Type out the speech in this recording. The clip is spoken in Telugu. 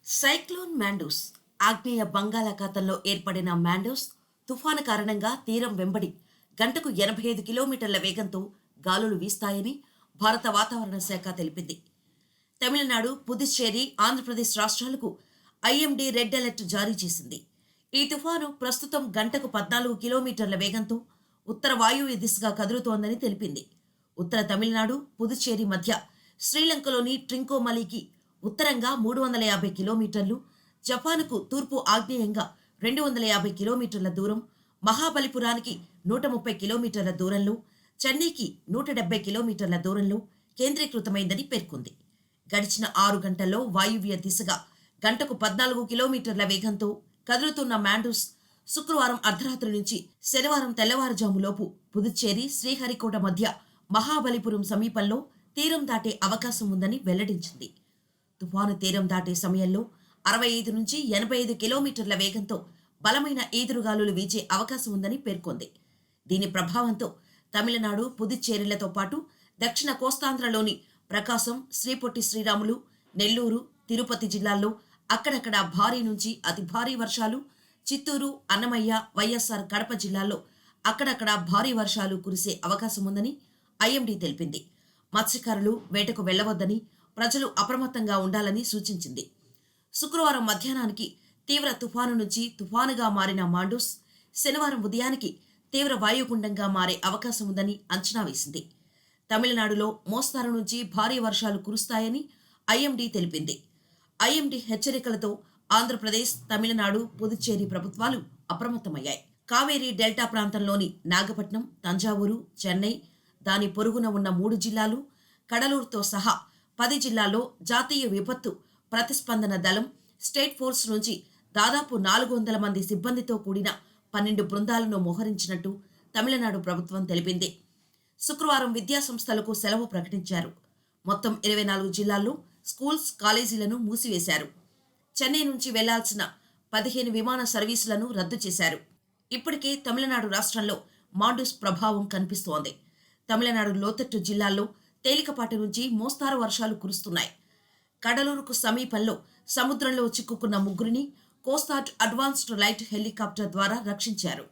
సైక్లోన్ మ్యాండోస్ ఆగ్నేయ బంగాళాఖాతంలో ఏర్పడిన మ్యాండోస్ తుఫాను కారణంగా తీరం వెంబడి గంటకు 85 కిలోమీటర్ల వేగంతో గాలులు వీస్తాయని భారత వాతావరణ శాఖ తెలిపింది. తమిళనాడు, పుదుచ్చేరి, ఆంధ్రప్రదేశ్ రాష్ట్రాలకు ఐఎండీ రెడ్ అలర్ట్ జారీ చేసింది. ఈ తుఫాను ప్రస్తుతం గంటకు 14 కిలోమీటర్ల వేగంతో ఉత్తర వాయువ్య దిశగా కదులుతోందని తెలిపింది. ఉత్తర తమిళనాడు, పుదుచ్చేరి మధ్య శ్రీలంకలోని ట్రింకోమలికి ఉత్తరంగా 350 కిలోమీటర్లు, జపాన్కు తూర్పు ఆగ్నేయంగా 250 కిలోమీటర్ల దూరం, మహాబలిపురానికి 130 కిలోమీటర్ల దూరంలో, చెన్నైకి 170 కిలోమీటర్ల దూరంలో కేంద్రీకృతమైందని పేర్కొంది. గడిచిన 6 గంటల్లో వాయువ్య దిశగా గంటకు 14 కిలోమీటర్ల వేగంతో కదులుతున్న మ్యాండోస్ శుక్రవారం అర్ధరాత్రి నుంచి శనివారం తెల్లవారుజాములోపు పుదుచ్చేరి, శ్రీహరికోట మధ్య మహాబలిపురం సమీపంలో తీరం దాటే అవకాశం ఉందని వెల్లడించింది. తుఫాను తీరం దాటే సమయంలో 65 నుంచి 85 కిలోమీటర్ల వేగంతో బలమైన ఈదురుగాలులు వీచే అవకాశం ఉందని పేర్కొంది. దీని ప్రభావంతో తమిళనాడు, పుదుచ్చేరిలతో పాటు దక్షిణ కోస్తాంధ్రలోని ప్రకాశం, శ్రీపొట్టి శ్రీరాములు, నెల్లూరు, తిరుపతి జిల్లాల్లో అక్కడక్కడ భారీ నుంచి అతి భారీ వర్షాలు, చిత్తూరు, అన్నమయ్య, వైఎస్ఆర్ కడప జిల్లాల్లో అక్కడక్కడ భారీ వర్షాలు కురిసే అవకాశం ఉందని ఐఎండీ తెలిపింది. మత్స్యకారులు వేటకు వెళ్లవద్దని, ప్రజలు అప్రమత్తంగా ఉండాలని సూచించింది. శుక్రవారం మధ్యాహ్నానికి తీవ్ర తుఫాను నుంచి తుఫానుగా మారిన మాండోస్ శనివారం ఉదయానికి తీవ్ర వాయుగుండంగా మారే అవకాశం ఉందని అంచనా వేసింది. తమిళనాడులో మోస్తారు నుంచి భారీ వర్షాలు కురుస్తాయని ఐఎండీ తెలిపింది. ఐఎండీ హెచ్చరికలతో ఆంధ్రప్రదేశ్, తమిళనాడు, పుదుచ్చేరి ప్రభుత్వాలు అప్రమత్తమయ్యాయి. కావేరీ డెల్టా ప్రాంతంలోని నాగపట్నం, తంజావూరు, చెన్నై, దాని పొరుగున ఉన్న 3 జిల్లాలు, కడలూరుతో సహా 10 జిల్లాల్లో జాతీయ విపత్తు ప్రతిస్పందన దళం, స్టేట్ ఫోర్స్ నుంచి దాదాపు 400 మంది సిబ్బందితో కూడిన 12 బృందాలను మోహరించినట్టు తమిళనాడు ప్రభుత్వం తెలిపింది. శుక్రవారం విద్యాసంస్థలకు సెలవు ప్రకటించారు. మొత్తం 24 జిల్లాల్లో స్కూల్స్, కాలేజీలను మూసివేశారు. చెన్నై నుంచి వెళ్లాల్సిన 15 విమాన సర్వీసులను రద్దు చేశారు. ఇప్పటికే తమిళనాడు రాష్ట్రంలో మాండూస్ ప్రభావం కనిపిస్తోంది. తమిళనాడు లోతట్టు జిల్లాల్లో తేలికపాటి నుంచి మోస్తారు వర్షాలు కురుస్తున్నాయి. కడలూరుకు సమీపంలో సముద్రంలో చిక్కుకున్న 3 కోస్టార్డ్ అడ్వాన్స్డ్ లైట్ హెలికాప్టర్ ద్వారా రక్షించారు.